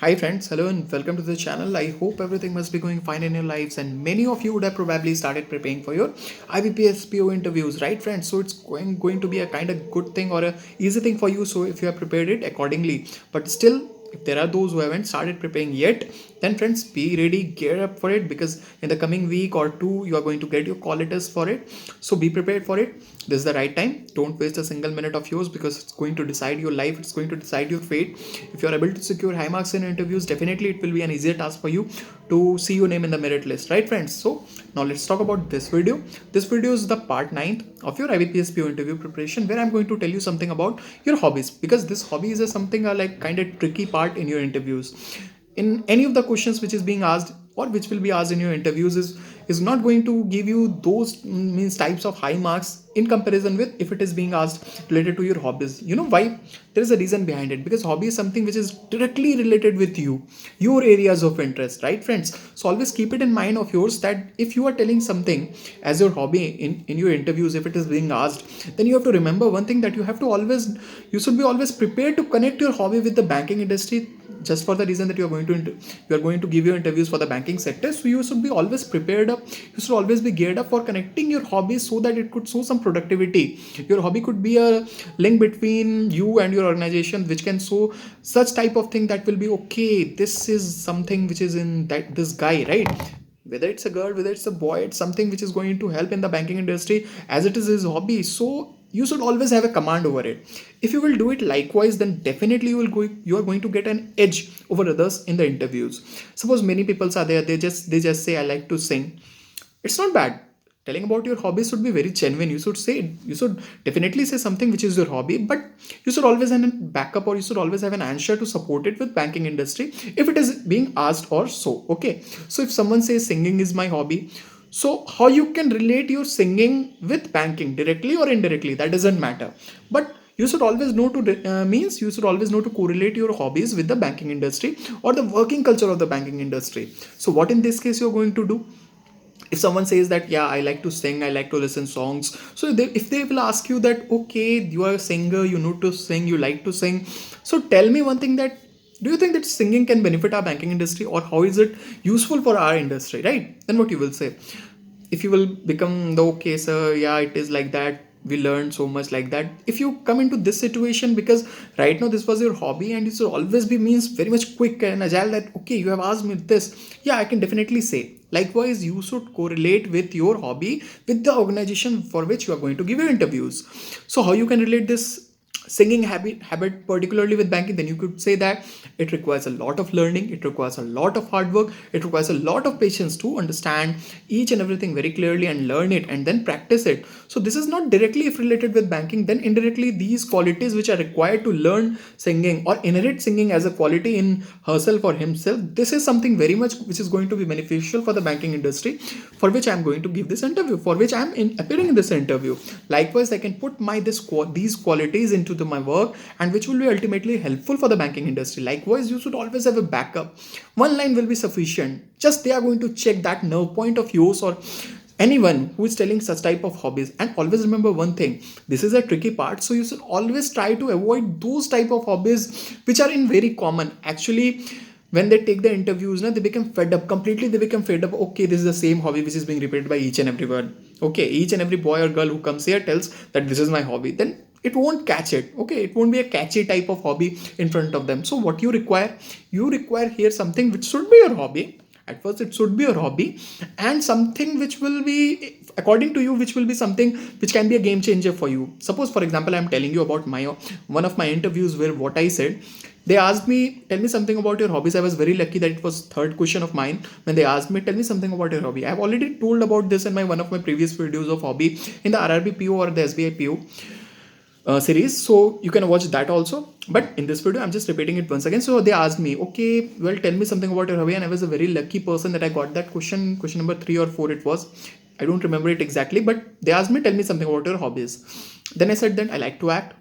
Hi friends, hello and welcome to the channel. I hope everything must be going fine in your lives and many of you would have probably started preparing for your IBPS PO interviews, right friends? So it's going to be a kind of good thing or a easy thing for you. So if you have prepared it accordingly, but still if there are those who haven't started preparing yet, then friends be ready, gear up for it because in the coming week or two you are going to get your call letters for it. So be prepared for it. This is the right time. Don't waste a single minute of yours because it's going to decide your life, it's going to decide your fate. If you are able to secure high marks in interviews, definitely it will be an easier task for you to see your name in the merit list, right friends? So now let's talk about this video. This video is the part 9th of your IBPS PO interview preparation, where I'm going to tell you something about your hobbies, because this hobbies is something like kind of tricky part in your interviews. In any of the questions which is being asked or which will be asked in your interviews is not going to give you those means types of high marks in comparison with if it is being asked related to your hobbies. You know why? There is a reason behind it, because hobby is something which is directly related with your areas of interest, right friends? So always keep it in mind of yours that if you are telling something as your hobby in your interviews, if it is being asked, then you have to remember one thing, that you should be always prepared to connect your hobby with the banking industry, just for the reason that you are going to give your interviews for the banking sector. So you should be always prepared up, you should always be geared up for connecting your hobbies so that it could show some productivity. Your hobby could be a link between you and your organization, which can show such type of thing that will be okay, this is something which is in that this guy, right? Whether it's a girl, whether it's a boy, it's something which is going to help in the banking industry as it is his hobby. So you should always have a command over it. If you will do it likewise, then definitely you are going to get an edge over others in the interviews. Suppose many people are there, they just say I like to sing. It's not bad. Telling about your hobby should be very genuine. You should definitely say something which is your hobby, but you should always have a backup, or you should always have an answer to support it with banking industry if it is being asked or so. Okay. So if someone says singing is my hobby, so how you can relate your singing with banking directly or indirectly, that doesn't matter. But you should always know to means you should always know to correlate your hobbies with the banking industry or the working culture of the banking industry. So what in this case you're going to do? If someone says that yeah, I like to sing, I like to listen songs, so if they will ask you that okay, you are a singer, you know to sing, you like to sing, so tell me one thing, that do you think that singing can benefit our banking industry, or how is it useful for our industry, right? Then what you will say? If you will become the okay sir, yeah, it is like that, we learned so much like that. If you come into this situation, because right now this was your hobby and you should always be means very much quick and agile, that okay, you have asked me this, yeah, I can definitely say. Likewise, you should correlate with your hobby with the organization for which you are going to give your interviews. So how you can relate this singing habit particularly with banking? Then you could say that it requires a lot of learning, it requires a lot of hard work, it requires a lot of patience to understand each and everything very clearly and learn it and then practice it. So this is not directly if related with banking, then indirectly these qualities which are required to learn singing or inherit singing as a quality in herself or himself, this is something very much which is going to be beneficial for the banking industry, for which I am going to give this interview, for which I am appearing in this interview. Likewise, I can put these qualities into my work, and which will be ultimately helpful for the banking industry. Likewise, you should always have a backup. One line will be sufficient. Just they are going to check that nerve point of yours, or anyone who is telling such type of hobbies. And always remember one thing, this is a tricky part, so you should always try to avoid those type of hobbies which are in very common. Actually, when they take the interviews now, they become fed up completely, they become fed up. Okay, this is the same hobby which is being repeated by each and everyone. Okay, each and every boy or girl who comes here tells that this is my hobby, then it won't catch it. Okay, it won't be a catchy type of hobby in front of them. So what you require here something which should be your hobby. At first it should be your hobby, and something which will be according to you, which will be something which can be a game changer for you. Suppose for example, I'm telling you about my one of my interviews where what I said, they asked me, tell me something about your hobbies. I was very lucky that it was third question of mine when they asked me, tell me something about your hobby. I've already told about this in my one of my previous videos of hobby in the RRB PO or the SBI PO series, so you can watch that also. But in this video I'm just repeating it once again. So they asked me, okay, well, tell me something about your hobby, and I was a very lucky person that I got that question number 3 or 4 it was, I don't remember it exactly, but they asked me, tell me something about your hobbies. Then I said that I like to act,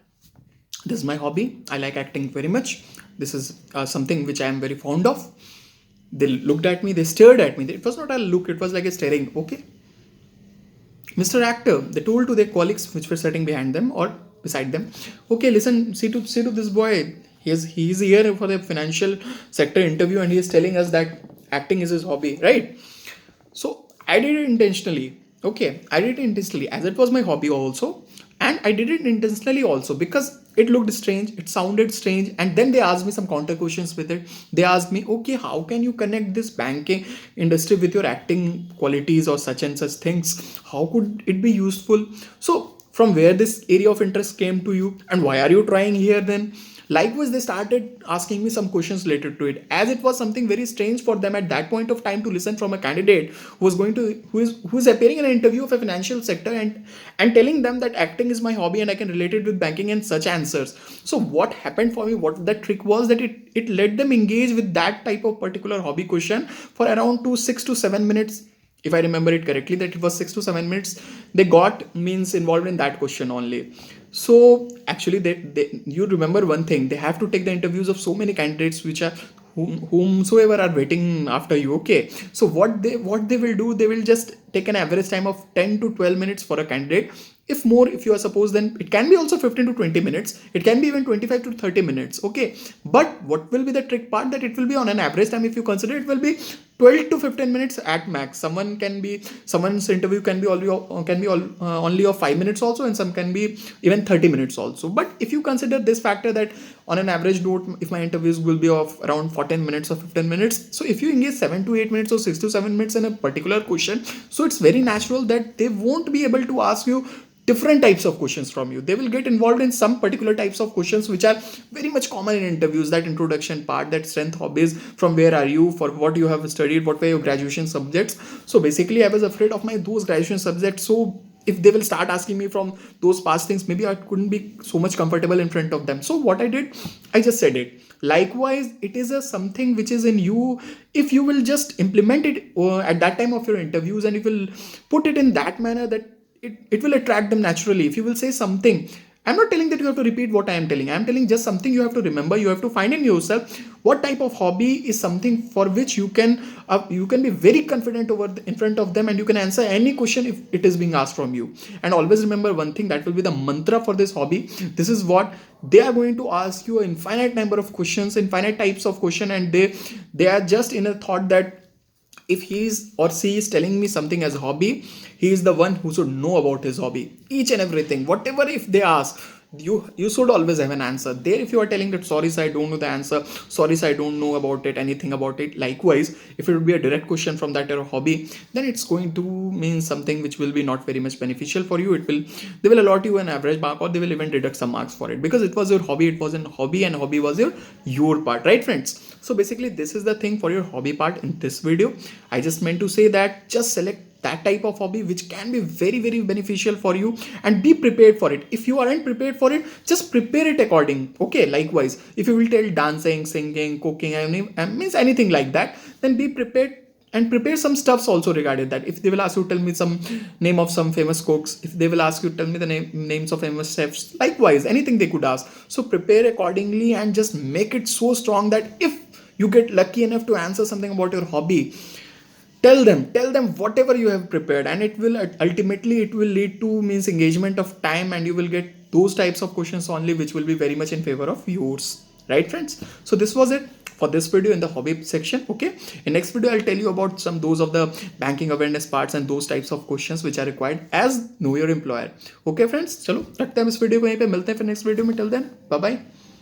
this is my hobby, I like acting very much, this is something which I am very fond of. They looked at me, they stared at me, it was not a look, it was like a staring. Okay, Mr. Actor, they told to their colleagues which were sitting behind them or beside them, okay, listen, see to this boy. He's here for the financial sector interview, and he is telling us that acting is his hobby, right? So I did it intentionally. Okay, I did it intentionally as it was my hobby also, and I did it intentionally also because it looked strange, it sounded strange, and then they asked me some counter questions with it. They asked me, okay, how can you connect this banking industry with your acting qualities or such and such things? How could it be useful? So from where this area of interest came to you, and why are you trying here then? Likewise, they started asking me some questions related to it, as it was something very strange for them at that point of time to listen from a candidate who is appearing in an interview of a financial sector and telling them that acting is my hobby and I can relate it with banking and such answers. So what happened for me, what the trick was that it let them engage with that type of particular hobby question for around 6 to 7 minutes. If I remember it correctly, that it was 6 to 7 minutes they got means involved in that question only. So actually, they you remember one thing, they have to take the interviews of so many candidates which are whomsoever are waiting after you. Okay, so what they will do, they will just take an average time of 10 to 12 minutes for a candidate. If more, if you are supposed, then it can be also 15 to 20 minutes, it can be even 25 to 30 minutes. Okay, but what will be the trick part, that it will be on an average time, if you consider, it will be 12 to 15 minutes at max. Someone's interview can be only of 5 minutes also, and some can be even 30 minutes also. But if you consider this factor, that on an average note, if my interviews will be of around 14 minutes or 15 minutes, so if you engage 7 to 8 minutes or 6 to 7 minutes in a particular question, so it's very natural that they won't be able to ask you different types of questions from you. They will get involved in some particular types of questions which are very much common in interviews, that introduction part, that strength, hobbies, from where are you, for what you have studied, what were your graduation subjects. So basically I was afraid of my those graduation subjects. So if they will start asking me from those past things, maybe I couldn't be so much comfortable in front of them. So what I did, I just said it. Likewise, it is a something which is in you. If you will just implement it at that time of your interviews, and you will put it in that manner, that it will attract them naturally. If you will say something, I'm not telling that you have to repeat what I am telling. I am telling just something you have to remember. You have to find in yourself what type of hobby is something for which you can be very confident in front of them, and you can answer any question if it is being asked from you. And always remember one thing, that will be the mantra for this hobby. This is what they are going to ask you: an infinite number of questions, infinite types of question, and they are just in a thought that if he is or she is telling me something as a hobby, he is the one who should know about his hobby, each and everything, whatever if they ask, you should always have an answer there. If you are telling that sorry sir, I don't know the answer, sorry sir, I don't know about it, anything about it. Likewise, if it would be a direct question from that your hobby, then it's going to mean something which will be not very much beneficial for you. They will allot you an average mark, or they will even deduct some marks for it, because it was your hobby, it was a hobby, and hobby was your part, right friends? So basically this is the thing for your hobby part in this video. I just meant to say that just select that type of hobby which can be very very beneficial for you, and be prepared for it. If you aren't prepared for it, just prepare it according. Okay, likewise, if you will tell dancing, singing, cooking, means anything like that, then be prepared and prepare some stuffs also regarding that. If they will ask you, tell me some name of some famous cooks. If they will ask you, tell me the names of famous chefs. Likewise, anything they could ask. So prepare accordingly and just make it so strong that if you get lucky enough to answer something about your hobby, tell them whatever you have prepared, and it will ultimately, it will lead to means engagement of time, and you will get those types of questions only which will be very much in favor of yours, right friends? So this was it for this video in the hobby section. Okay, in next video I'll tell you about some those of the banking awareness parts and those types of questions which are required as know your employer. Okay friends, चलो रखते हैं इस video को यहीं पे, मिलते हैं फिर नेक्स्ट वीडियो में. Till then bye bye.